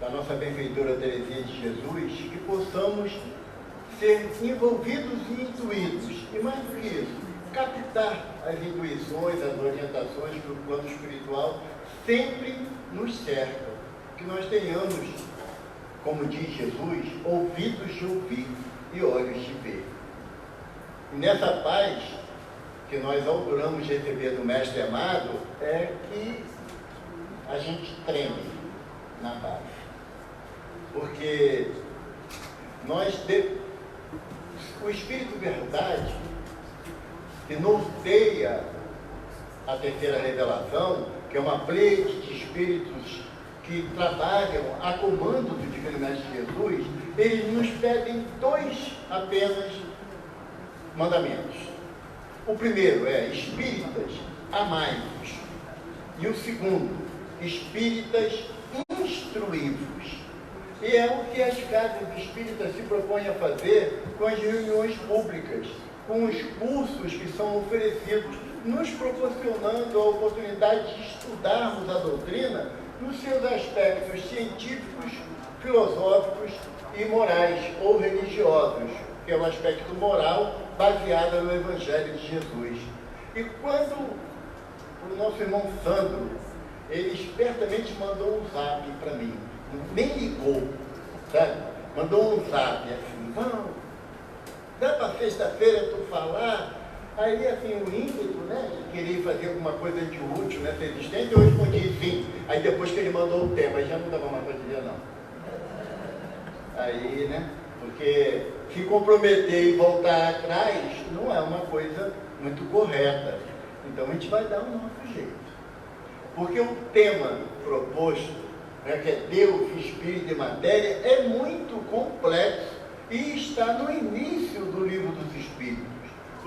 da nossa benfeitora Teresinha de Jesus, que possamos ser envolvidos e intuídos, e mais do que isso, captar as intuições, as orientações que o plano espiritual sempre nos cerca, que nós tenhamos, como diz Jesus, ouvidos de ouvir e olhos de ver. E nessa paz que nós auguramos receber do Mestre amado, é que a gente treme na base. Porque o Espírito Verdade, que norteia a terceira revelação, que é uma pleite de espíritos que trabalham a comando do Divino Mestre Jesus, eles nos pedem dois apenas mandamentos. O primeiro é: espíritas, amai-vos. E o segundo: espíritas, instruí-vos. E é o que as casas espíritas se propõem a fazer com as reuniões públicas, com os cursos que são oferecidos, nos proporcionando a oportunidade de estudarmos a doutrina nos seus aspectos científicos, filosóficos e morais ou religiosos, que é o aspecto moral baseado no Evangelho de Jesus. E quando o nosso irmão Sandro, ele espertamente mandou um zap para mim, nem ligou, sabe? Mandou um zap assim: vamos, dá para sexta-feira tu falar? Aí assim, o ímpeto, né, de querer fazer alguma coisa de útil nessa existência, eu respondi sim. Aí depois que ele mandou o tema, já não dava mais para dizer não. Aí, né, porque se comprometer e voltar atrás não é uma coisa muito correta. Então a gente vai dar o nosso jeito. Porque o tema proposto, né, que é Deus, Espírito e Matéria, é muito complexo e está no início do Livro dos Espíritos.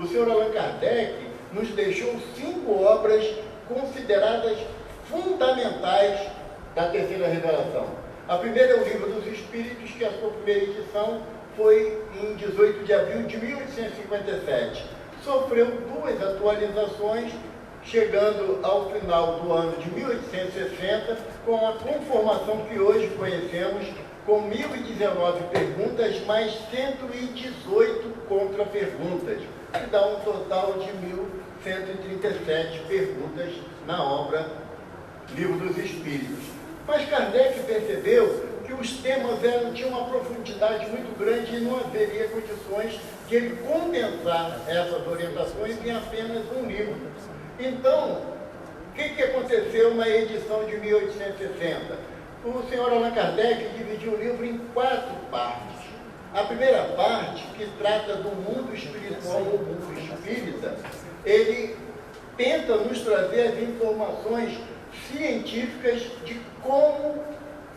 O Sr. Allan Kardec nos deixou 5 obras consideradas fundamentais da terceira revelação. A primeira é o Livro dos Espíritos, que a sua primeira edição foi em 18 de abril de 1857. Sofreu 2 atualizações, chegando ao final do ano de 1860, com a conformação que hoje conhecemos, com 1019 perguntas, mais 118 contra-perguntas, que dá um total de 1137 perguntas na obra Livro dos Espíritos. Mas Kardec percebeu que os temas tinham uma profundidade muito grande e não haveria condições de ele condensar essas orientações em apenas um livro. Então, o que aconteceu na edição de 1860? O senhor Allan Kardec dividiu o livro em 4 partes. A primeira parte, que trata do mundo espiritual ou mundo espírita, ele tenta nos trazer as informações científicas de como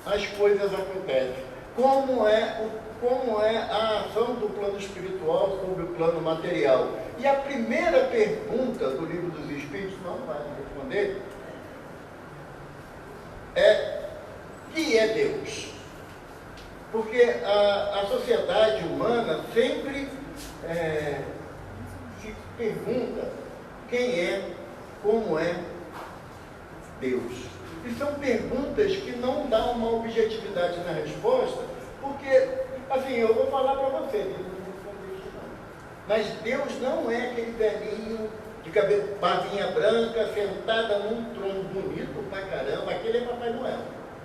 as coisas acontecem, como é a ação do plano espiritual sobre o plano material. E a primeira pergunta do Livro dos Espíritos, não vai responder, é: que é Deus? Porque a sociedade humana sempre se pergunta quem é, como é Deus. E são perguntas que não dão uma objetividade na resposta, porque, assim, eu vou falar para vocês, mas Deus não é aquele velhinho de cabelo, barbinha branca, sentada num trono bonito pra caramba. Aquele é Papai Noel.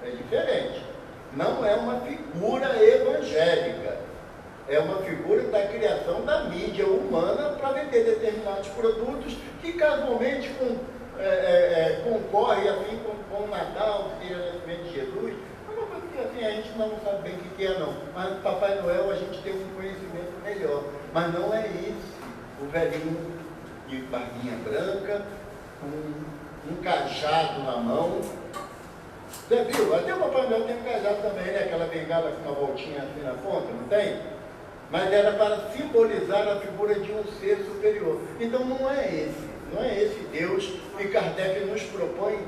É diferente. Não é uma figura evangélica. É uma figura da criação da mídia humana para vender determinados produtos que casualmente concorre assim com o Natal, que é o nascimento de Jesus. É uma coisa que assim, a gente não sabe bem o que é não. Mas Papai Noel a gente tem um conhecimento melhor. Mas não é isso. O velhinho de barbinha branca, com um cajado na mão. Você viu? Até o Papai Noel tem um cajado também, né? Aquela bengala com uma voltinha assim na ponta, não tem? Mas era para simbolizar a figura de um ser superior. Então não é esse Deus que Kardec nos propõe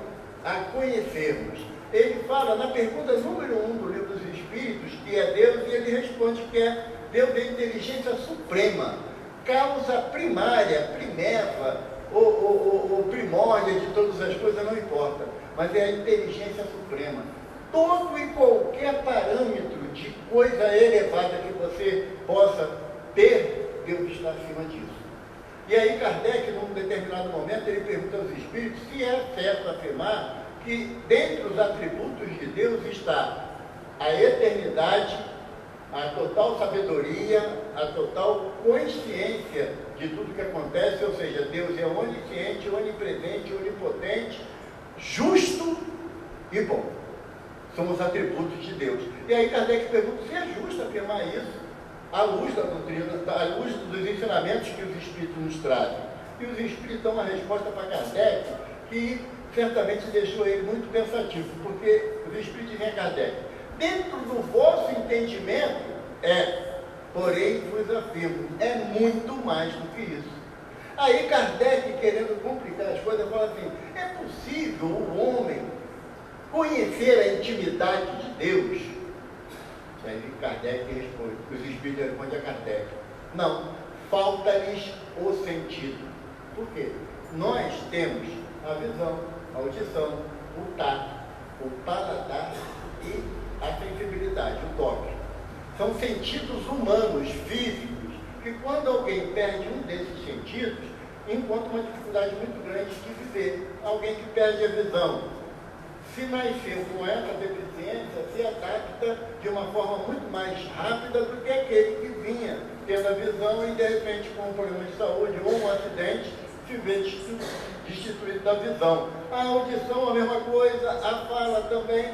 a conhecermos. Ele fala na pergunta número 1 do Livro dos Espíritos, que é Deus, e ele responde que é Deus é inteligência suprema, causa primária, primeva, ou primórdia de todas as coisas, não importa, mas é a inteligência suprema. todo e qualquer parâmetro de coisa elevada que você possa ter, Deus está acima disso. E aí Kardec, num determinado momento, ele pergunta aos espíritos se é certo afirmar que dentre os atributos de Deus está a eternidade, a total sabedoria, a total consciência de tudo que acontece, ou seja, Deus é onisciente, onipresente, onipotente, justo e bom. São os atributos de Deus. E aí Kardec pergunta se é justo afirmar isso à luz da doutrina, à luz dos ensinamentos que os espíritos nos trazem. E os espíritos dão uma resposta para Kardec que certamente deixou ele muito pensativo, porque os espíritos dizem a Kardec: dentro do vosso entendimento porém vos afirmo, é muito mais do que isso. Aí Kardec, querendo complicar as coisas, fala assim: é possível o homem conhecer a intimidade de Deus? Aí Kardec responde, os espíritos respondem a Kardec: não, falta-lhes o sentido. Por quê? Nós temos a visão, a audição, o tato, o paladar e a sensibilidade, o toque. São sentidos humanos, físicos, que quando alguém perde um desses sentidos, encontra uma dificuldade muito grande de viver. Alguém que perde a visão, se nasceu com essa deficiência, se adapta de uma forma muito mais rápida do que aquele que vinha tendo a visão e de repente com um problema de saúde ou um acidente se vê destituído da visão. A audição a mesma coisa, a fala também.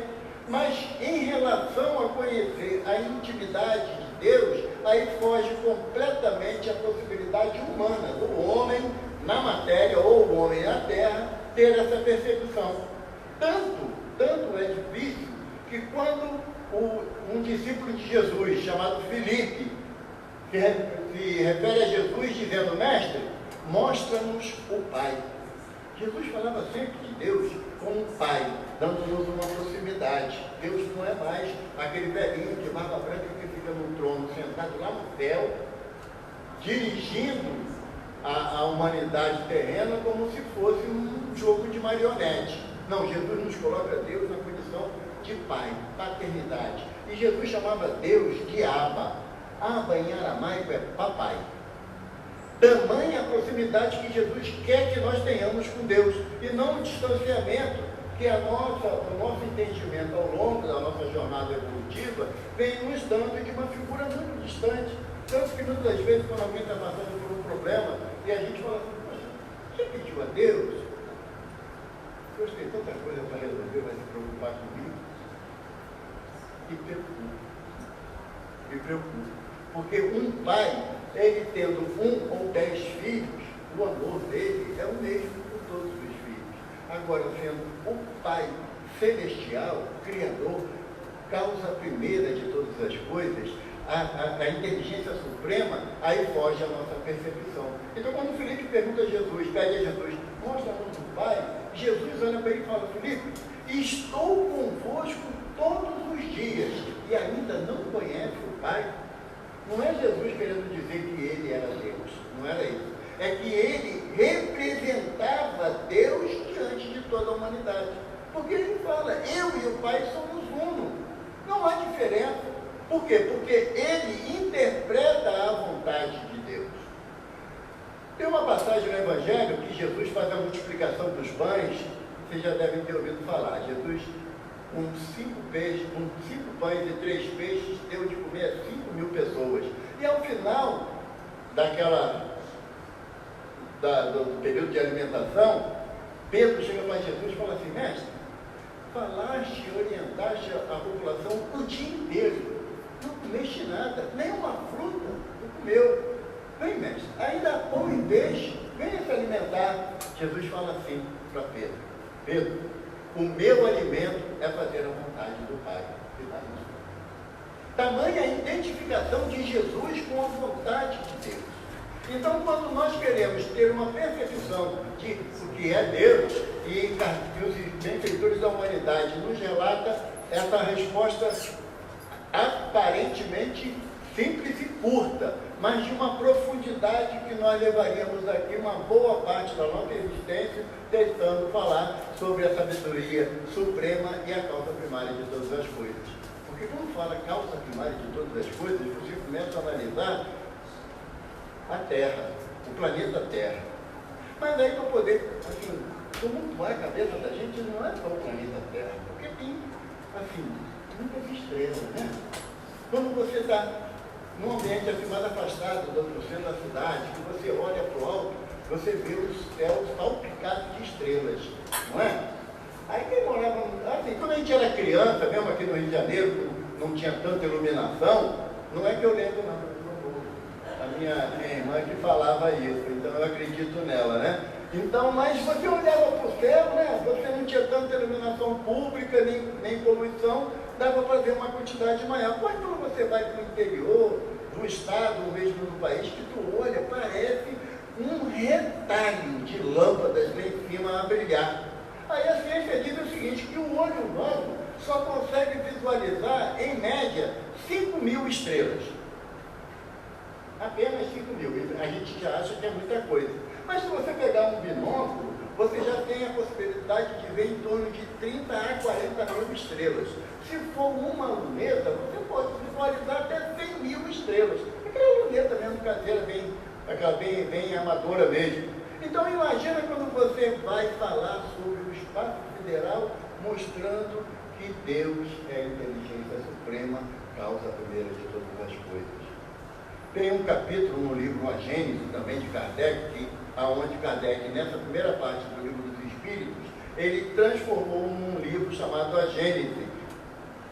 Mas em relação a conhecer a intimidade de Deus, aí foge completamente a possibilidade humana do homem na matéria ou o homem na terra ter essa percepção. Tanto é difícil que quando um discípulo de Jesus, chamado Filipe, se refere a Jesus dizendo: mestre, mostra-nos o Pai. Jesus falava sempre de Deus como um Pai, dando-nos uma proximidade. Deus não é mais aquele velhinho de barba branca que fica no trono, sentado lá no céu, dirigindo a humanidade terrena como se fosse um jogo de marionete. Não, Jesus nos coloca Deus na condição de Pai, paternidade. E Jesus chamava Deus de Abba. Abba em aramaico é papai. Tamanha a proximidade que Jesus quer que nós tenhamos com Deus, e não o distanciamento que o nosso entendimento ao longo da nossa jornada evolutiva vem nos dando de uma figura muito distante. Tanto que muitas vezes, quando alguém está passando por um problema e a gente fala assim: poxa, você pediu a Deus? Deus tem tanta coisa para resolver, vai se preocupar comigo? Me preocupa. Porque um pai, ele tendo 1 ou 10 filhos, o amor dele é o mesmo por todos os filhos. Agora, sendo o Pai celestial, Criador, causa primeira de todas as coisas, a inteligência suprema, aí foge a nossa percepção. Então, quando o Filipe pergunta a Jesus, pede a Jesus: mostra-nos o Pai, Jesus olha para ele e fala: Filipe, estou convosco todos os dias e ainda não conhece o Pai? Não é Jesus querendo dizer que ele era Deus, não era isso. É que ele representava Deus diante de toda a humanidade. Porque ele fala: eu e o Pai somos uno. Não há diferença. Por quê? Porque ele interpreta a vontade de Deus. Tem uma passagem no Evangelho que Jesus faz a multiplicação dos pães. Vocês já devem ter ouvido falar. Jesus, com 5 pães e 3 peixes, deu de comer a 5.000 pessoas. E ao final do período de alimentação, Pedro chega para Jesus e fala assim: mestre, falaste e orientaste a população o dia inteiro, não comeste nada, nem uma fruta não comeu. Vem, mestre, ainda há pão e peixe, venha se alimentar. Jesus fala assim para Pedro: Pedro, o meu alimento é fazer a vontade do Pai. Tamanha a identificação de Jesus com a vontade de Deus. Então, quando nós queremos ter uma percepção de o que é Deus, e os benfeitores da humanidade nos relata essa resposta aparentemente simples e curta, mas de uma profundidade que nós levaríamos aqui uma boa parte da nossa existência tentando falar sobre a sabedoria suprema e a causa primária de todas as coisas. Porque quando fala causa primária de todas as coisas, você começa a analisar a Terra, o planeta Terra. Mas aí para poder, assim, tumultuar a cabeça da gente, não é só o planeta Terra, porque tem, assim, muitas estrelas, né? Quando você está num ambiente assim mais afastado do centro da cidade, que você olha para o alto, você vê os céus salpicados de estrelas, não é? Aí quem morava, assim, quando a gente era criança, mesmo aqui no Rio de Janeiro, não tinha tanta iluminação, não é que eu lembro não. A minha irmã que falava isso, então eu acredito nela, né? Então, mas você olhava para o céu, né? Você não tinha tanta iluminação pública, nem poluição, dava para ver uma quantidade maior. Mas quando você vai para o interior do estado, ou mesmo do país, que tu olha, parece um retalho de lâmpadas lá em cima a brilhar. Aí a ciência diz o seguinte, que o olho humano só consegue visualizar, em média, 5.000 estrelas. Apenas 5.000. A gente já acha que é muita coisa. Mas se você pegar um binóculo, você já tem a possibilidade de ver em torno de 30 a 40.000 estrelas. Se for uma luneta, você pode visualizar até 100.000 estrelas. Aquela luneta mesmo caseira, bem amadora mesmo. Então imagina quando você vai falar sobre o espaço sideral, mostrando que Deus é a inteligência suprema, causa primeira de todas as coisas. Tem um capítulo no livro A Gênese, também de Kardec, onde Kardec, nessa primeira parte do livro dos Espíritos, ele transformou num livro chamado A Gênese,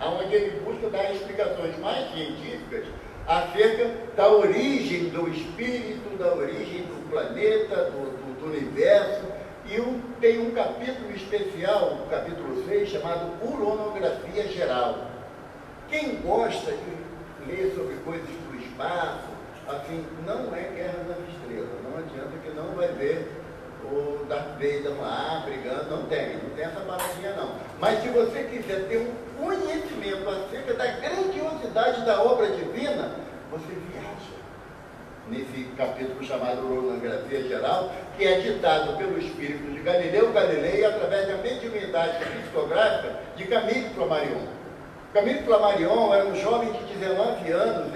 onde ele busca dar explicações mais científicas acerca da origem do espírito, da origem do planeta, do universo, e tem um capítulo especial, o capítulo 6, chamado Uranografia Geral. Quem gosta de ler sobre coisas do espaço, assim, não é Guerra nas Estrelas, não adianta que não vai ver o Darth Vader lá brigando, não tem essa paradinha não. Mas se você quiser ter um conhecimento acerca da grandiosidade da obra divina, você viaja nesse capítulo chamado Uranografia Geral, que é ditado pelo espírito de Galileu Galilei através da mediunidade psicográfica de Camille Flammarion. Camille Flammarion era um jovem de 19 anos,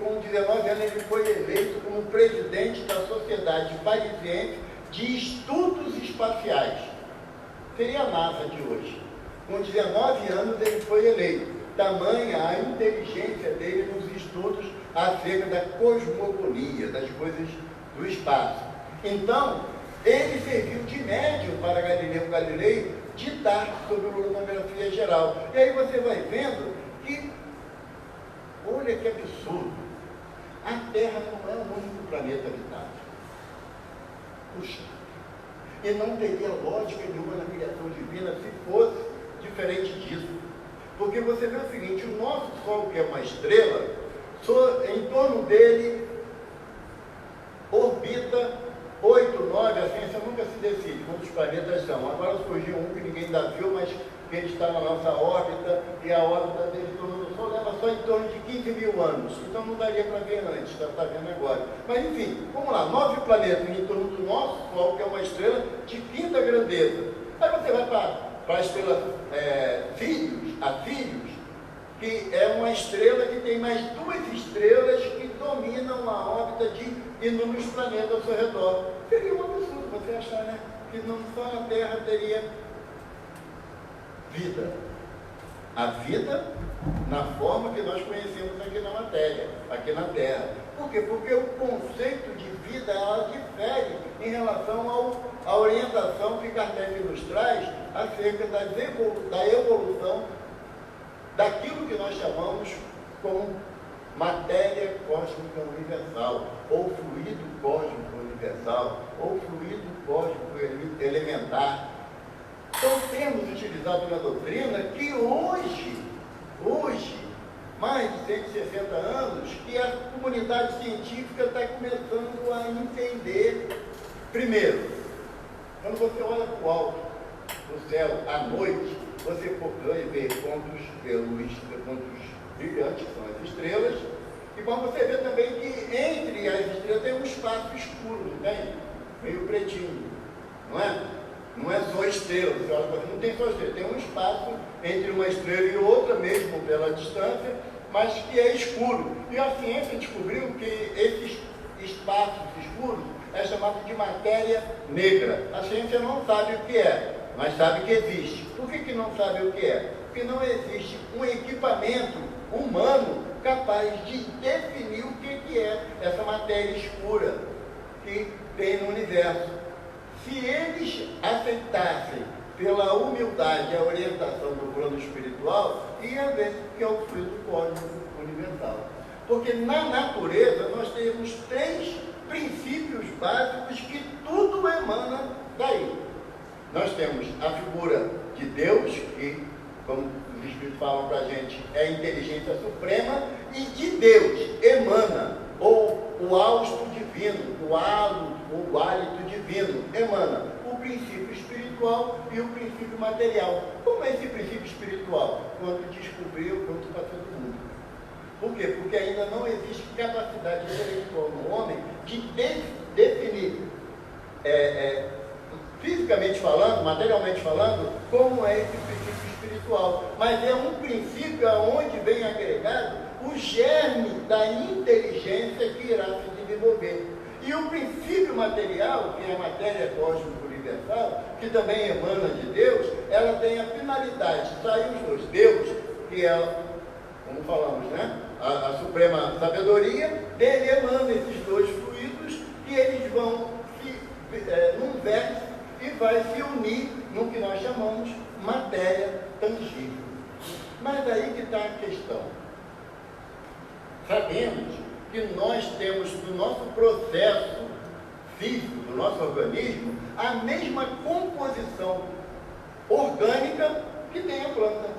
com 19 anos ele foi eleito como presidente da Sociedade Parisiense de Estudos Espaciais. Seria a NASA de hoje. Com 19 anos ele foi eleito. Tamanha a inteligência dele nos estudos acerca da cosmogonia, das coisas do espaço. Então, ele serviu de médium para Galileu Galilei ditar sobre a uranografia geral. E aí você vai vendo que, olha que absurdo, a Terra não é o único planeta habitado. Puxa, e não teria lógica nenhuma na criação divina se fosse diferente disso. Porque você vê o seguinte, o nosso Sol, que é uma estrela, em torno dele orbita 8, 9, a ciência nunca se decide quantos planetas são. Agora surgiu um que ninguém ainda viu, mas que ele está na nossa órbita, e a órbita dele em torno do Sol leva só em torno de 15.000 anos. Então não daria para ver antes, está vendo agora. Mas enfim, vamos lá, 9 planetas em torno do nosso Sol, que é uma estrela de quinta grandeza. Aí você vai para a estrela Sirius, que é uma estrela que tem mais 2 estrelas que dominam a órbita de inúmeros planetas ao seu redor. Seria um absurdo você achar, né, que não só na Terra teria vida. A vida na forma que nós conhecemos aqui na matéria, aqui na Terra. Por quê? Porque o conceito de vida, ela difere em relação à orientação que Kardec nos traz acerca da evolução daquilo que nós chamamos como matéria cósmica universal, ou fluido cósmico universal, ou fluido cósmico elementar. Então temos utilizado na doutrina que hoje, mais de 160 anos, que a comunidade científica está começando a entender. Primeiro, quando você olha para o alto do céu à noite, você vê pontos de luz, pontos brilhantes, que são as estrelas, E como você vê também que entre as estrelas tem um espaço escuro, não tem? Meio pretinho, não é? Não é só estrela, você olha para não tem só estrela, tem um espaço entre uma estrela e outra, mesmo pela distância, mas que é escuro. E a ciência descobriu que esses espaços escuros é chamado de matéria negra. A ciência não sabe o que é, mas sabe que existe. Por que não sabe o que é? Porque não existe um equipamento humano capaz de definir o que é essa matéria escura que tem no universo. Se eles aceitassem pela humildade a orientação do plano espiritual, ia ver que é o fluido cósmico universal. Porque na natureza nós temos 3 princípios básicos que tudo emana daí. Nós temos a figura de Deus, que, como os Espíritos falam para a gente, é a inteligência suprema, e de Deus emana, ou o hausto divino, o hálito divino, emana o princípio espiritual e o princípio material. Como é esse princípio espiritual? Quanto descobriu, quanto para todo mundo. Por quê? Porque ainda não existe capacidade intelectual no homem de definir, fisicamente falando, materialmente falando, como é esse princípio espiritual. Mas é um princípio aonde vem agregado o germe da inteligência que irá se desenvolver. E o princípio material, que é a matéria cósmica universal, que também emana de Deus, ela tem a finalidade de sair os dois. Deus, que é, como falamos, né? A suprema sabedoria, dele emana esses 2 fluidos, que eles vão num vértice e vai se unir no que nós chamamos matéria tangível. Mas aí que está a questão. Sabemos que nós temos no nosso processo físico, do nosso organismo, a mesma composição orgânica que tem a planta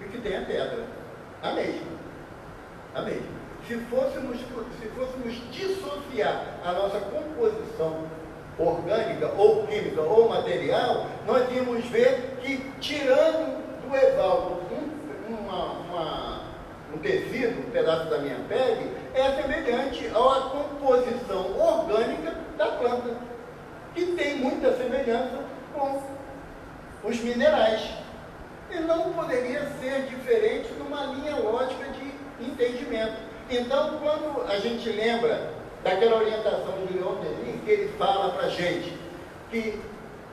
e que tem a pedra. A mesma. A mesma. Se fôssemos dissociar a nossa composição orgânica, ou química, ou material, nós íamos ver que, tirando do Evaldo um tecido, um pedaço da minha pele, é semelhante à composição orgânica da planta, que tem muita semelhança com os minerais. E não poderia ser diferente numa linha lógica de entendimento. Então, quando a gente lembra daquela orientação de Leon Denis, que ele fala para a gente que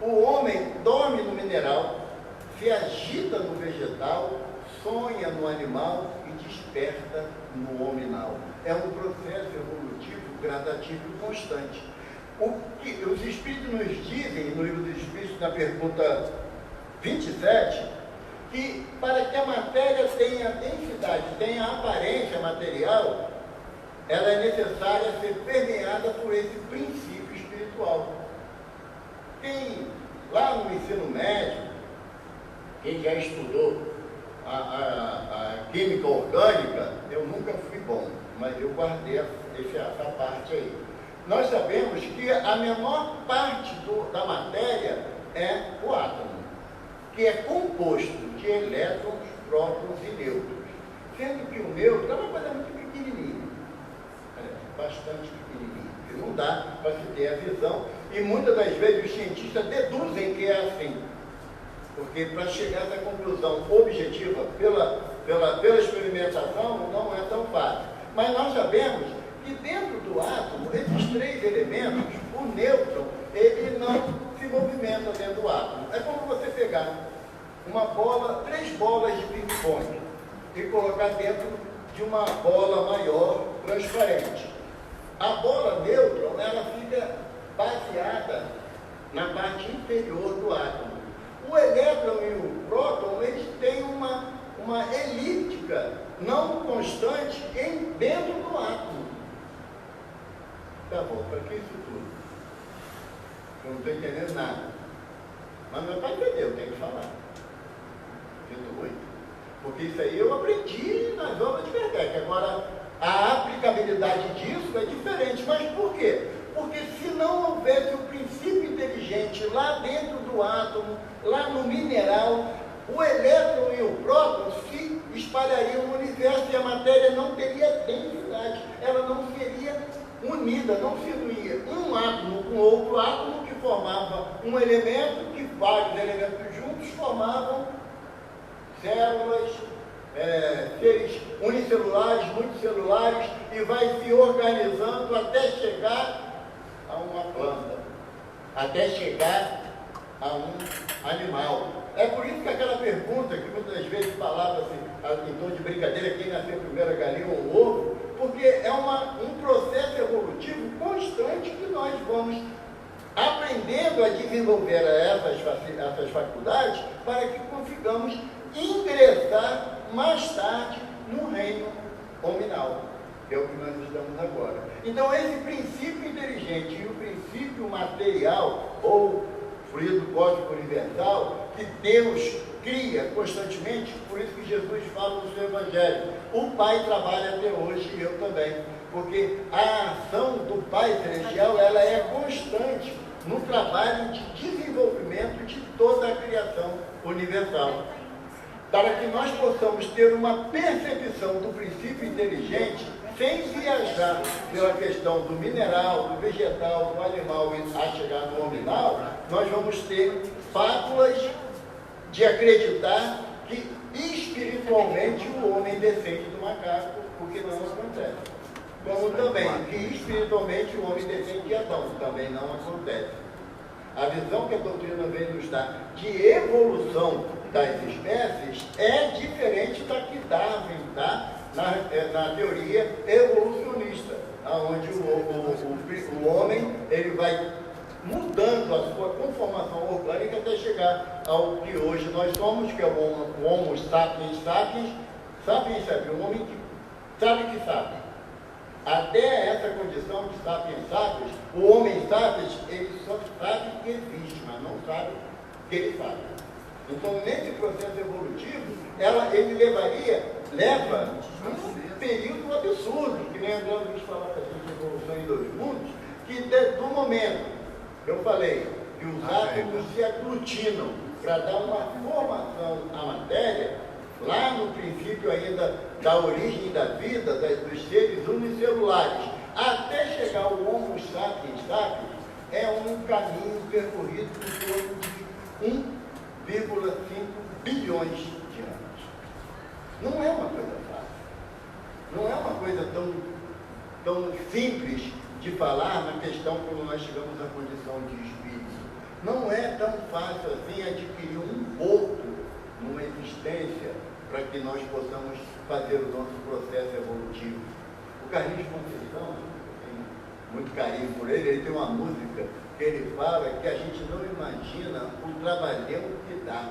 o homem dorme no mineral, se agita no vegetal, sonha no animal e desperta no hominal. É um processo evolutivo, gradativo e constante. O que os Espíritos nos dizem, no Livro dos Espíritos, na pergunta 27, que para que a matéria tenha densidade, tenha aparência material, ela é necessária ser permeada por esse princípio espiritual. Quem, lá no ensino médio, quem já estudou a química orgânica, eu nunca fui bom, mas eu guardei essa parte aí. Nós sabemos que a menor parte da matéria é o átomo, que é composto de elétrons, prótons e nêutrons. Sendo que o nêutron é uma coisa muito pequenininha, bastante pequenininha, que não dá para se ter a visão, e muitas das vezes os cientistas deduzem que é assim, porque para chegar a essa conclusão objetiva pela experimentação não é tão fácil. Mas nós sabemos que dentro do átomo, esses 3 elementos, o nêutron, ele não se movimenta dentro do átomo. É como você pegar uma bola, 3 bolas de ping-pong e colocar dentro de uma bola maior, transparente. A bola nêutron, ela fica baseada na parte inferior do átomo. O elétron e o próton, eles têm uma elíptica não constante dentro do átomo. Tá bom, para que isso tudo? Eu não estou entendendo nada. Mas meu pai entendeu, eu tenho que falar. Sinto muito. Porque isso aí eu aprendi nas aulas de Kardec. Agora, a aplicabilidade disso é diferente. Mas por quê? Porque se não houvesse o princípio inteligente lá dentro do átomo, lá no mineral, o elétron e o próton se espalhariam no universo e a matéria não teria densidade. espiritualidade, ela não seria unida, não se unia um átomo com outro átomo que formava um elemento, que vários elementos juntos formavam células, seres unicelulares, multicelulares, e vai se organizando até chegar a uma planta, até chegar a um animal. É por isso que aquela pergunta que muitas vezes falava assim, em tom de brincadeira, quem nasceu primeiro, a galinha ou o ovo, porque é um processo evolutivo constante que nós vamos aprendendo a desenvolver essas faculdades para que consigamos ingressar mais tarde no reino hominal, que é o que nós estamos agora. Então, esse princípio inteligente e o princípio material, ou fluido cósmico universal, que Deus cria constantemente, por isso que Jesus fala no seu Evangelho. O Pai trabalha até hoje e eu também, porque a ação do Pai Celestial, ela é constante no trabalho de desenvolvimento de toda a criação universal. Para que nós possamos ter uma percepção do princípio inteligente, sem viajar pela questão do mineral, do vegetal, do animal e a chegar no nominal, nós vamos ter fábulas de acreditar que espiritualmente o homem descende do macaco, o que não acontece. Como também que espiritualmente o homem descende de Adão, também não acontece. A visão que a doutrina vem nos dar de evolução das espécies é diferente da que Darwin dá na teoria evolucionista, onde o homem ele vai mudando a sua conformação orgânica até chegar ao que hoje nós somos, que é o Homo sapiens sapiens, o homem que sabe que sabe. Até essa condição de sapiens sapiens, o homem sapiens, ele só sabe que existe, mas não sabe que ele sabe. Então, nesse processo evolutivo, ele leva um período absurdo, que nem André Luiz falava da evolução em 2 mundos, que do momento, eu falei, que os átomos se aglutinam para dar uma formação à matéria, lá no princípio ainda da origem da vida, dos seres unicelulares, até chegar ao Homo sapiens sapiens, é um caminho percorrido por torno de 1,5 bilhões de anos. Não é uma coisa fácil. Não é uma coisa tão simples de falar na questão como nós chegamos à condição de espírito. Não é tão fácil assim adquirir um corpo numa existência para que nós possamos fazer o nosso processo evolutivo. O Carlinhos Conceição, tem muito carinho por ele tem uma música que ele fala que a gente não imagina o trabalhão que dá,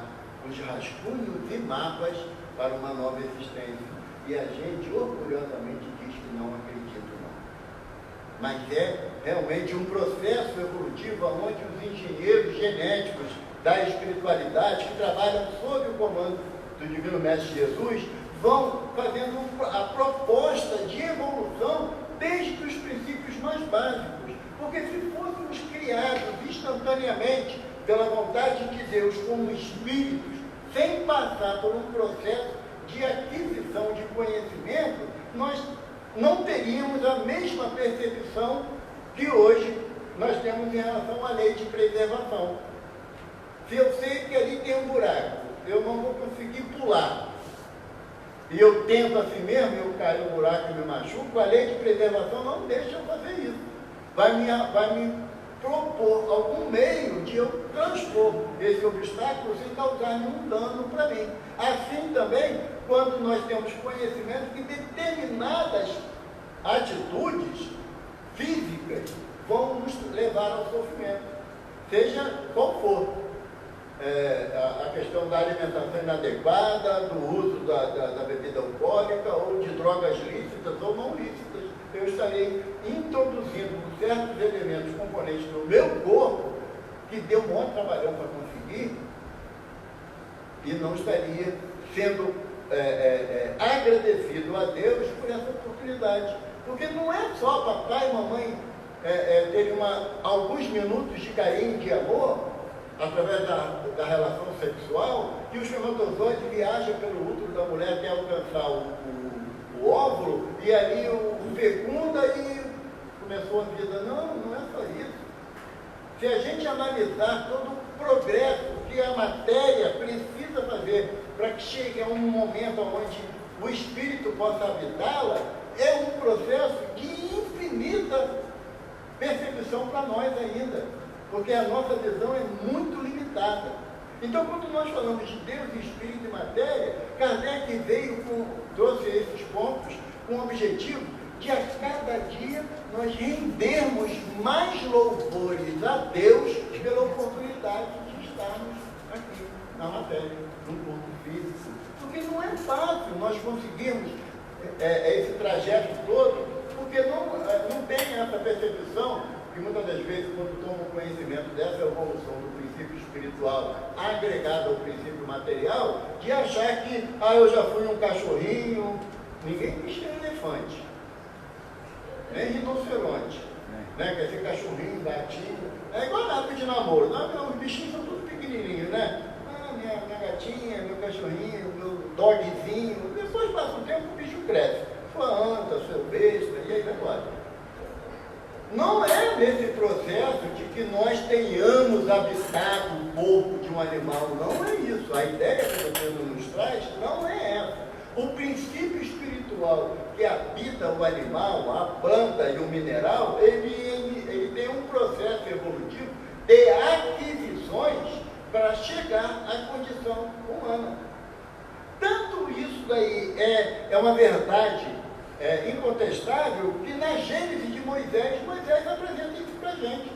os rascunhos e mapas para uma nova existência. E a gente orgulhosamente diz que não acredita, não. Mas é realmente um processo evolutivo onde os engenheiros genéticos da espiritualidade, que trabalham sob o comando do Divino Mestre Jesus, vão fazendo a proposta de evolução desde os princípios mais básicos. Porque se fôssemos criados instantaneamente pela vontade de Deus como espíritos, sem passar por um processo de aquisição de conhecimento, nós não teríamos a mesma percepção que hoje nós temos em relação à lei de preservação. Se eu sei que ali tem um buraco, eu não vou conseguir pular, e eu tento assim mesmo, eu caio no buraco e me machuco, a lei de preservação não deixa eu fazer isso. Vai me propor algum meio de eu transpor esse obstáculo sem causar nenhum dano para mim. Assim também, quando nós temos conhecimento que determinadas atitudes físicas vão nos levar ao sofrimento, seja qual for. A questão da alimentação inadequada, do uso da bebida alcoólica ou de drogas lícitas ou não lícitas. Eu estarei introduzindo certos elementos, componentes no meu corpo, que deu um monte de trabalhão para conseguir, e não estaria sendo agradecido a Deus por essa oportunidade. Porque não é só papai e mamãe terem alguns minutos de carinho, de amor, através da relação sexual, que o espermatozoide viaja pelo útero da mulher até alcançar o óvulo, óvulo, e ali o fecunda e começou a vida. Não, não é só isso. Se a gente analisar todo o progresso que a matéria precisa fazer para que chegue a um momento onde o espírito possa habitá-la, é um processo de infinita percepção para nós ainda, porque a nossa visão é muito limitada. Então, quando nós falamos de Deus, Espírito e matéria, Kardec trouxe esses pontos com o objetivo de a cada dia nós rendermos mais louvores a Deus pela oportunidade de estarmos aqui na matéria, no corpo físico. Porque não é fácil nós conseguirmos esse trajeto todo, porque não tem essa percepção, que muitas das vezes, quando tomam conhecimento dessa evolução do princípio espiritual agregado ao princípio material, de achar que, eu já fui um cachorrinho, ninguém quis ter elefante, nem rinoceronte, né? Quer dizer, cachorrinho, gatinho, é igual a época de namoro, os bichinhos são todos pequenininhos, né? Minha gatinha, meu cachorrinho, meu dogzinho, depois passa um tempo, o bicho cresce, sua anta, seu besta, e aí vai embora. Não é nesse processo de que nós tenhamos habitado o corpo de um animal, não é isso. A ideia que você nos traz não é essa. O princípio espiritual que habita o animal, a planta e o mineral, ele tem um processo evolutivo de aquisições para chegar à condição humana. Tanto isso daí é uma verdade incontestável, que na Gênese de Moisés apresenta isso para a gente.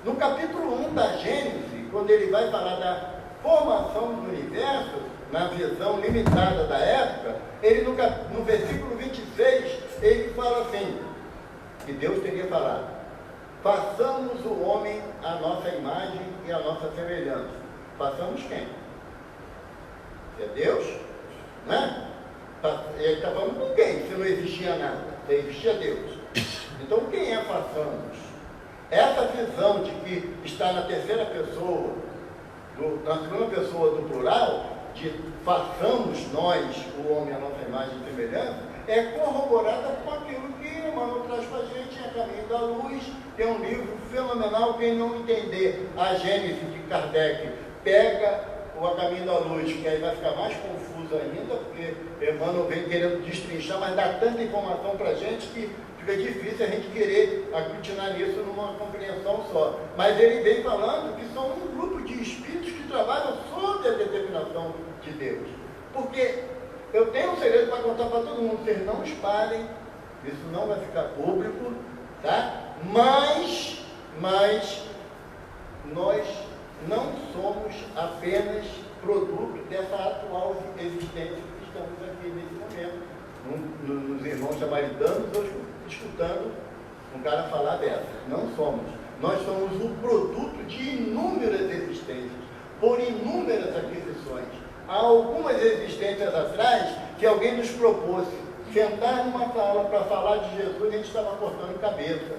No capítulo 1 da Gênese, quando ele vai falar da formação do universo, na visão limitada da época, ele no versículo 26, ele fala assim, que Deus teria falado: façamos o homem à nossa imagem e à nossa semelhança. Façamos quem? É Deus? Né? Ele está falando com quem? Se não existia nada, se existia Deus. Então quem é façamos? Essa visão de que está na terceira pessoa, na segunda pessoa do plural, de façamos nós o homem à nossa imagem e semelhança, é corroborada com aquilo que Emmanuel traz para a gente, A Caminho da Luz, que é um livro fenomenal. Quem não entender a Gênese de Kardec, pega o A Caminho da Luz, que aí vai ficar mais confuso ainda, porque Emmanuel vem querendo destrinchar, mas dá tanta informação para a gente que fica difícil a gente querer aglutinar nisso numa compreensão só. Mas ele vem falando que são um grupo de espíritos que trabalham sob a determinação de Deus. Porque eu tenho um segredo para contar para todo mundo, vocês não espalhem, isso não vai ficar público, tá? Mas nós não somos apenas produto dessa atual existência que estamos aqui nesse momento, nos irmãos samaritanos, ou escutando um cara falar dessa. Não somos. Nós somos o produto de inúmeras existências, por inúmeras aquisições. Há algumas existências atrás que alguém nos propôs sentar numa sala para falar de Jesus e a gente estava cortando cabeça.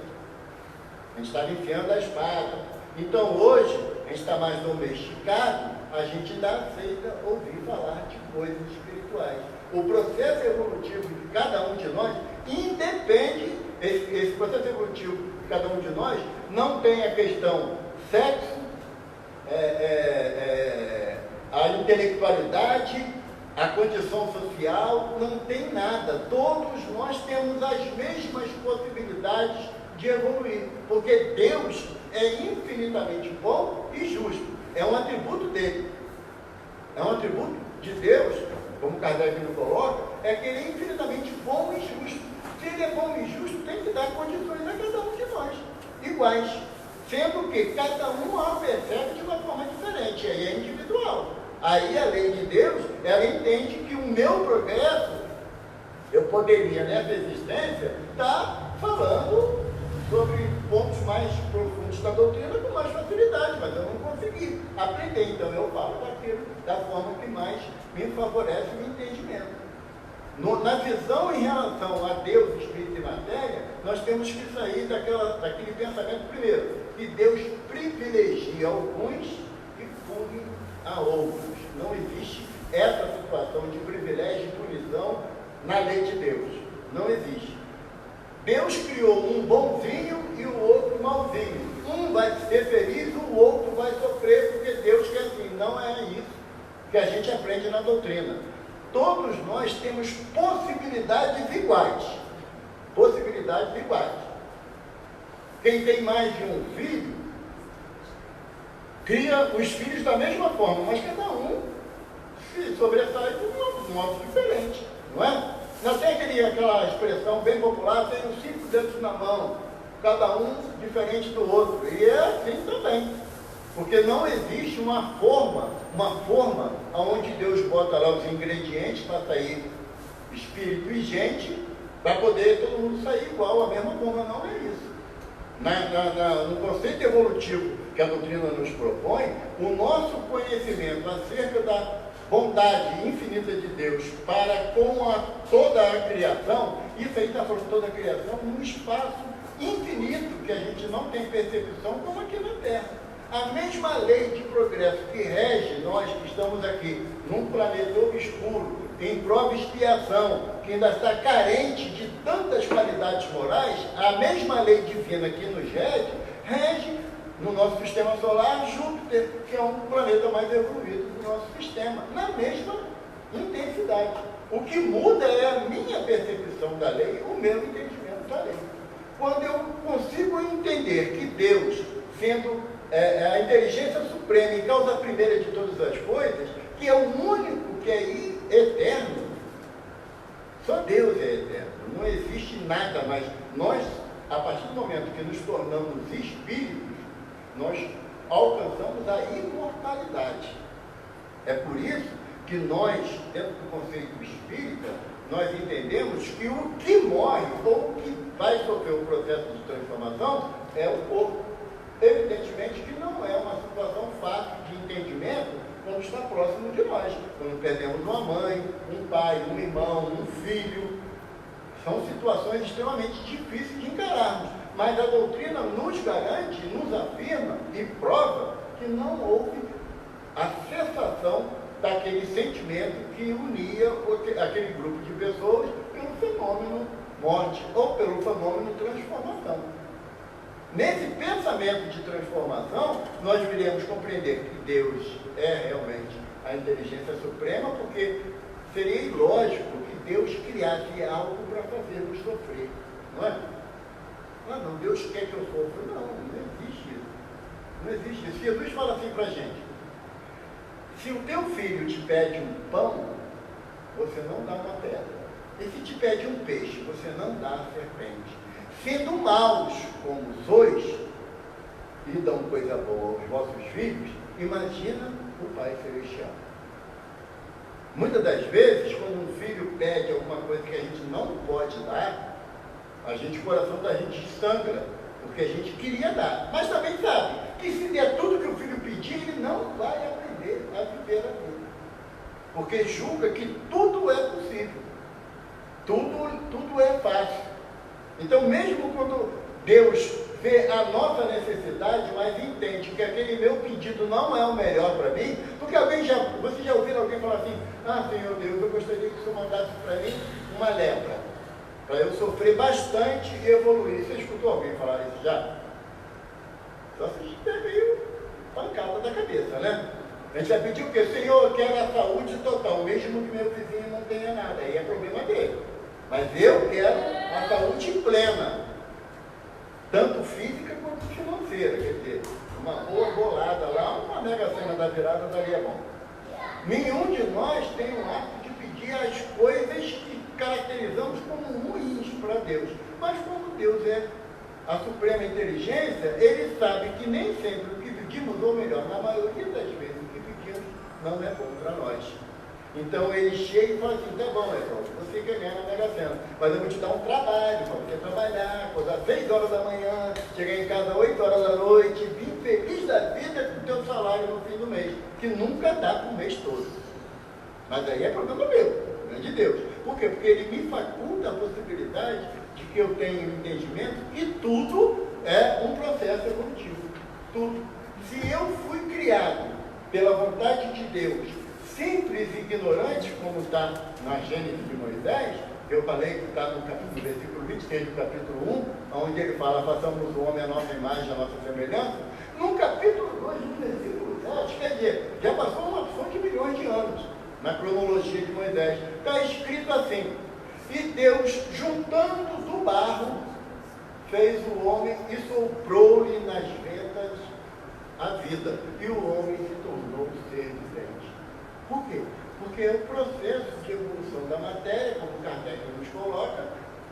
A gente estava enfiando a espada. Então hoje, a gente está mais domesticado, a gente ainda aceita ouvir falar de coisas espirituais. O processo evolutivo de cada um de nós independe, esse processo evolutivo de cada um de nós não tem a questão sexo, a intelectualidade, a condição social, não tem nada. Todos nós temos as mesmas possibilidades de evoluir, porque Deus é infinitamente bom e justo. É um atributo dele. É um atributo de Deus, como Kardec nos coloca, é que ele é infinitamente bom e justo. Se ele é bom e justo, tem que dar condições a cada um de nós, iguais. Sendo que cada um a percebe de uma forma diferente, aí é individual. Aí a lei de Deus, ela entende que o meu progresso, eu poderia nessa existência estar falando sobre pontos mais profundos da doutrina com mais facilidade, mas eu não consegui aprender, então eu falo daquilo da forma que mais me favorece o entendimento. Na visão em relação a Deus, Espírito e matéria, nós temos que sair daquele pensamento, primeiro, que Deus privilegia alguns e pune a outros. Não existe essa situação de privilégio e punição na lei de Deus. Não existe. Deus criou um bonzinho e o outro malzinho. Um vai ser feliz, o outro vai sofrer, porque Deus quer assim. Não é isso que a gente aprende na doutrina. Todos nós temos possibilidades iguais. Possibilidades iguais. Quem tem mais de um filho, cria os filhos da mesma forma, mas cada um se sobressai de um modo diferente, não é? Não tem aquela expressão bem popular, tem os 5 dedos na mão, cada um diferente do outro, e é assim também, porque não existe uma forma onde Deus bota lá os ingredientes para sair espírito e gente, para poder todo mundo sair igual, a mesma forma. Não é isso. No conceito evolutivo que a doutrina nos propõe, o nosso conhecimento acerca da bondade infinita de Deus para com toda a criação, isso aí está falando toda a criação, num espaço infinito que a gente não tem percepção, como aqui na Terra. A mesma lei de progresso que rege nós que estamos aqui num planeta obscuro, em prova e expiação, que ainda está carente de tantas qualidades morais, a mesma lei divina que nos rege no nosso sistema solar, Júpiter, que é um planeta mais evoluído do nosso sistema, na mesma intensidade. O que muda é a minha percepção da lei, o meu entendimento da lei. Quando eu consigo entender que Deus, sendo a inteligência suprema e causa primeira de todas as coisas, que é o único que é eterno, só Deus é eterno, não existe nada mais. Nós, a partir do momento que nos tornamos espíritos, nós alcançamos a imortalidade. É por isso que nós, dentro do conceito espírita, nós entendemos que o que morre ou o que vai sofrer o processo de transformação é o corpo. Evidentemente que não é uma situação fácil de entendimento quando está próximo de nós. Quando perdemos uma mãe, um pai, um irmão, um filho. São situações extremamente difíceis de encararmos. Mas a doutrina nos garante, nos afirma e prova que não houve a cessação daquele sentimento que unia aquele grupo de pessoas pelo fenômeno morte ou pelo fenômeno transformação. Nesse pensamento de transformação, nós viremos compreender que Deus é realmente a inteligência suprema, porque seria ilógico que Deus criasse algo para fazer-nos sofrer, não é? Não, Deus quer que eu sofra. Não existe isso. Não existe isso. Jesus fala assim para a gente: se o teu filho te pede um pão, você não dá uma pedra. E se te pede um peixe, você não dá a serpente. Sendo maus como sois, e dão coisa boa aos vossos filhos, imagina o Pai Celestial. Muitas das vezes, quando um filho pede alguma coisa que a gente não pode dar, o coração da gente sangra, porque a gente queria dar. Mas também sabe que se der tudo que o filho pedir, ele não vai aprender a viver a vida. Porque julga que tudo é possível. Tudo é fácil. Então, mesmo quando Deus vê a nossa necessidade, mas entende que aquele meu pedido não é o melhor para mim, porque vocês já ouviram alguém falar assim: Senhor Deus, eu gostaria que o Senhor mandasse para mim uma lepra, para eu sofrer bastante e evoluir. Você escutou alguém falar isso já? Só se estiver meio pancada da cabeça, né? A gente vai pedir o quê? Senhor, eu quero a saúde total, mesmo que meu vizinho não tenha nada. Aí é problema dele. Mas eu quero a saúde plena, tanto física quanto financeira. Quer dizer, uma boa bolada lá, uma mega cena da virada daria bom. Nenhum de nós tem o hábito de pedir as coisas que caracterizamos como ruins para Deus. Mas como Deus é a suprema inteligência, Ele sabe que nem sempre o que pedimos, ou melhor, na maioria das vezes o que pedimos não é bom para nós. Então ele chega e fala assim: tá bom, você quer ganhar na Mega Sena, mas eu vou te dar um trabalho para você trabalhar, acordar 6 horas da manhã, chegar em casa 8 horas da noite, vir feliz da vida com o teu salário no fim do mês, que nunca dá para o mês todo. Mas aí é problema meu, não é de Deus. Por quê? Porque ele me faculta a possibilidade de que eu tenha um entendimento que tudo é um processo evolutivo. Tudo. Se eu fui criado pela vontade de Deus, simples e ignorantes, como está na Gênesis de Moisés, eu falei que está no versículo 26 do capítulo 1, onde ele fala, façamos o homem a nossa imagem, a nossa semelhança. No capítulo 2, no versículo 7, quer dizer, já passou uma opção de milhões de anos, na cronologia de Moisés. Está escrito assim, e Deus, juntando do barro, fez o homem e soprou-lhe nas ventas a vida. E o homem se tornou ser vivente. Por quê? Porque é o processo de evolução da matéria, como Kardec nos coloca,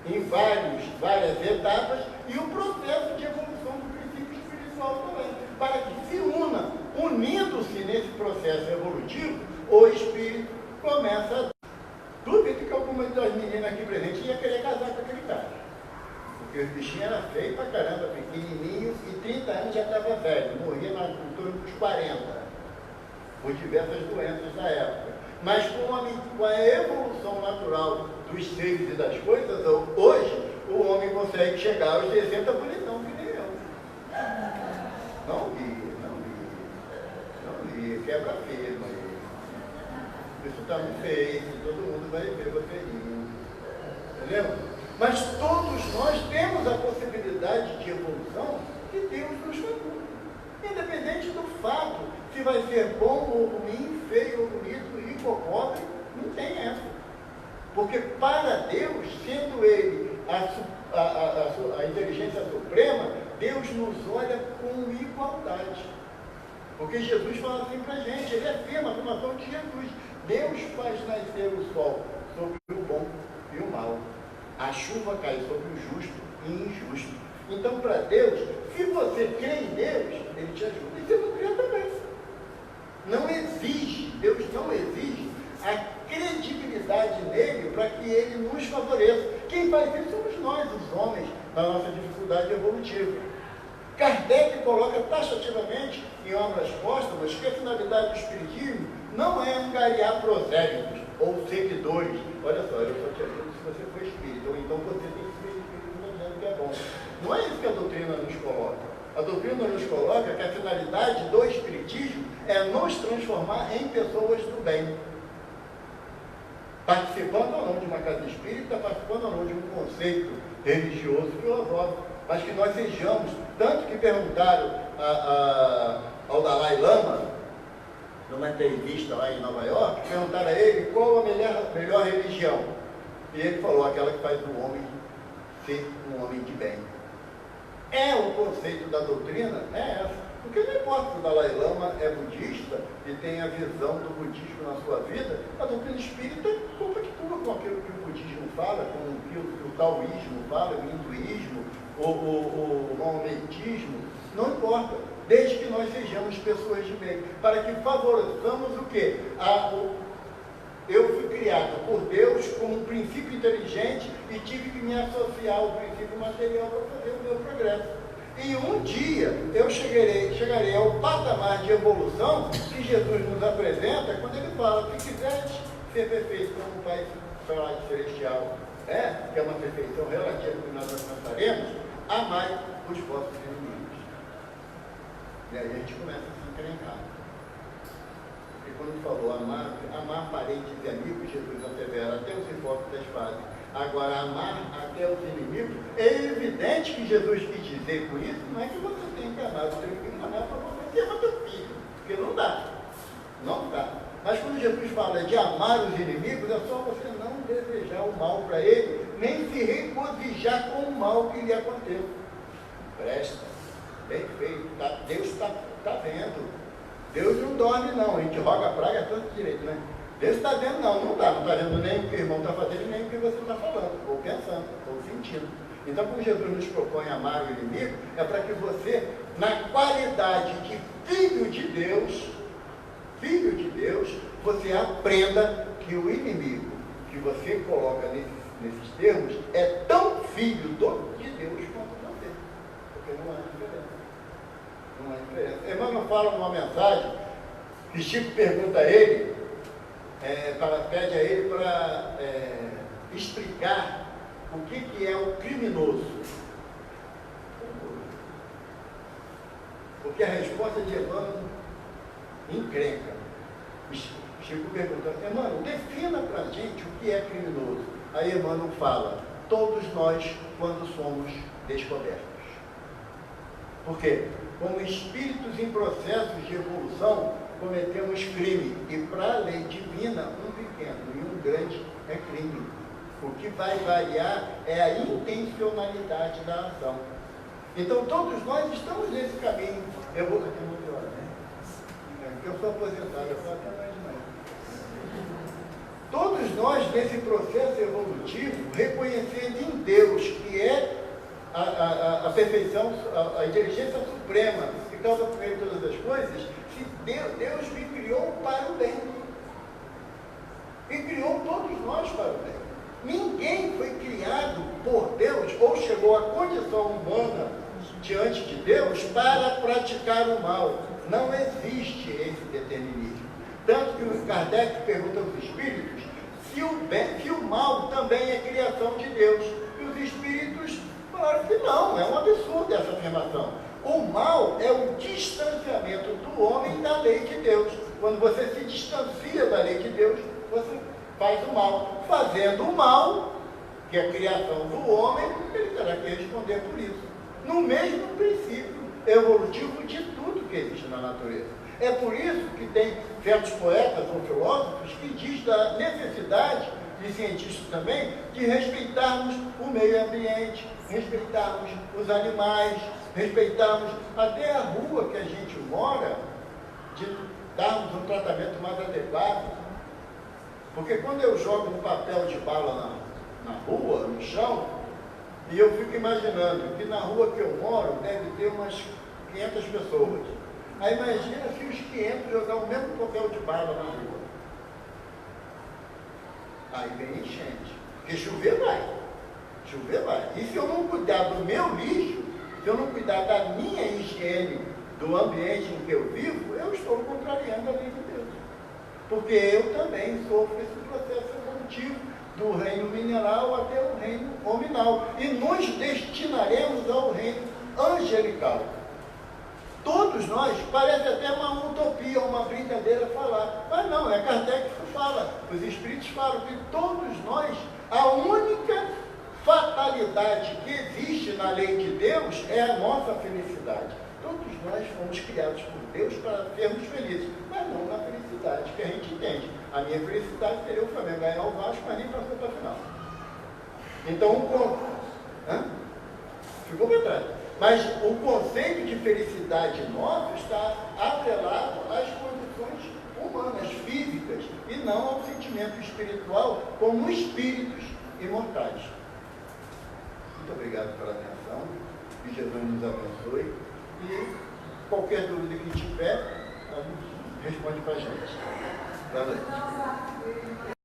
em várias etapas, e o processo de evolução do princípio espiritual também, para que se una, unindo-se nesse processo evolutivo, o espírito começa a... Duvido que alguma das meninas aqui presentes ia querer casar com aquele cara. Porque o bichinho era feio pra caramba, pequenininho, e 30 anos já estava velho, morria em torno dos 40, por diversas doenças da época. Mas com a evolução natural dos seres e das coisas, hoje o homem consegue chegar aos 60 bonitão que nem eu. Não ri, quebra firma. Isso está no Face, todo mundo vai ver você rindo. Entendeu? Mas todos nós temos a possibilidade de evolução que Deus nos faculta. Independente do fato se vai ser bom ou ruim, feio ou bonito, rico ou pobre, não tem essa. Porque para Deus, sendo Ele a inteligência suprema, Deus nos olha com igualdade. Porque Jesus fala assim para a gente, ele afirma a afirmação de Jesus. Deus faz nascer o sol sobre o bom e o mal. A chuva cai sobre o justo e o injusto. Então, para Deus, se você crê em Deus, Ele te ajuda. E se não crê também. Não exige, Deus não exige a credibilidade nele para que Ele nos favoreça. Quem faz isso somos nós, os homens, na nossa dificuldade evolutiva. Kardec coloca taxativamente em obras póstumas que a finalidade do Espiritismo não é angariar prosélitos ou seguidores. Olha só, eu só te ajudo se você for espírita, ou então você tem que ser espírita dizendo que é bom. Não é isso que a doutrina nos coloca. A doutrina nos coloca que a finalidade do Espiritismo é nos transformar em pessoas do bem. Participando ou não de uma casa espírita, participando ou não de um conceito religioso filosófico, mas que nós sejamos, tanto que perguntaram ao Dalai Lama, numa entrevista lá em Nova York, perguntaram a ele qual a melhor religião. E ele falou, aquela que faz o homem ser um homem de bem. É o conceito da doutrina, é essa. Porque não importa se o Dalai Lama é budista e tem a visão do budismo na sua vida, a doutrina espírita compactua com aquilo que o budismo fala, com o que o taoísmo fala, o hinduísmo, o maometismo, não importa, desde que nós sejamos pessoas de bem, para que favoreçamos o quê? Eu fui criado por Deus como um princípio inteligente e tive que me associar ao princípio material para fazer o meu progresso. E um dia eu chegarei ao patamar de evolução que Jesus nos apresenta quando ele fala que quiseres ser perfeito como o Pai Celestial, que é uma perfeição relativa que nós alcançaremos, amai os vossos inimigos. E aí a gente começa a se encrencar. Porque quando falou amar parentes e amigos, Jesus assevera até os hipócritas fazem. Agora, amar até os inimigos, é evidente que Jesus quis dizer com isso, não é que você tem que amar o seu inimigo, não é para você ter o teu filho, porque não dá. Não dá. Mas quando Jesus fala de amar os inimigos, é só você não desejar o mal para ele, nem se regozijar com o mal que lhe aconteceu. Presta, bem feito, Deus está vendo. Deus não dorme não, a gente roga a praga tanto direito, né? Deus está vendo não está vendo nem o que o irmão está fazendo, nem o que você está falando, ou pensando, ou sentindo. Então, quando Jesus nos propõe amar o inimigo, é para que você, na qualidade de filho de Deus, você aprenda que o inimigo que você coloca nesses termos é tão filho de Deus quanto você. Porque não há diferença. Não há diferença. Emmanuel fala numa mensagem que Chico pergunta a ele, pede a ele para explicar o que é o criminoso. Porque a resposta de Emmanuel encrenca. Tipo perguntando, Emmanuel, defina para a gente o que é criminoso. Aí Emmanuel fala, todos nós quando somos descobertos. Por quê? Como espíritos em processos de evolução, cometemos crime. E para a lei divina, um pequeno e um grande é crime. O que vai variar é a intencionalidade da ação. Então todos nós estamos nesse caminho. Eu vou aqui muito hora, né? Eu sou aposentado, eu sou até mais demais. Todos nós, nesse processo evolutivo, reconhecendo em Deus, que é a perfeição, a inteligência suprema, que causa primeiro todas as coisas, se Deus me criou para o bem. E criou todos nós para o bem. Ninguém foi criado por Deus ou chegou à condição humana diante de Deus para praticar o mal. Não existe esse determinismo. Tanto que o Kardec pergunta aos espíritos se o mal também é criação de Deus. E os espíritos falaram que não, é um absurdo essa afirmação. O mal é o distanciamento do homem da lei de Deus. Quando você se distancia da lei de Deus, você faz o mal. Fazendo o mal, que é a criação do homem, ele terá que responder por isso. No mesmo princípio evolutivo de tudo que existe na natureza. É por isso que tem certos poetas ou filósofos que diz da necessidade, e cientistas também, de respeitarmos o meio ambiente, respeitarmos os animais, respeitarmos até a rua que a gente mora, de darmos um tratamento mais adequado. Porque quando eu jogo um papel de bala na rua, no chão, e eu fico imaginando que na rua que eu moro deve ter umas 500 pessoas. Aí imagina se os 500 jogar o mesmo papel de bala na rua. Aí vem enchente. Porque chover vai. Chover vai. E se eu não cuidar do meu lixo, se eu não cuidar da minha higiene, do ambiente em que eu vivo, eu estou contrariando a lei de Deus. Porque eu também sofro esse processo evolutivo do reino mineral até o reino hominal. E nos destinaremos ao reino angelical. Todos nós, parece até uma utopia, uma brincadeira falar. Mas não, é Kardec que fala. Os espíritos falam que todos nós, a única fatalidade que existe na lei de Deus é a nossa felicidade. Todos nós fomos criados por Deus para sermos felizes, mas não na felicidade que a gente entende. A minha felicidade seria o Flamengo ganhar o Vasco, mas nem passou para a final. Então, ficou para trás. Mas o conceito de felicidade nosso está atrelado às condições humanas, físicas, e não ao sentimento espiritual como espíritos imortais. Muito obrigado pela atenção, que Jesus nos abençoe, e qualquer dúvida que tiver, responde para a gente. Valeu.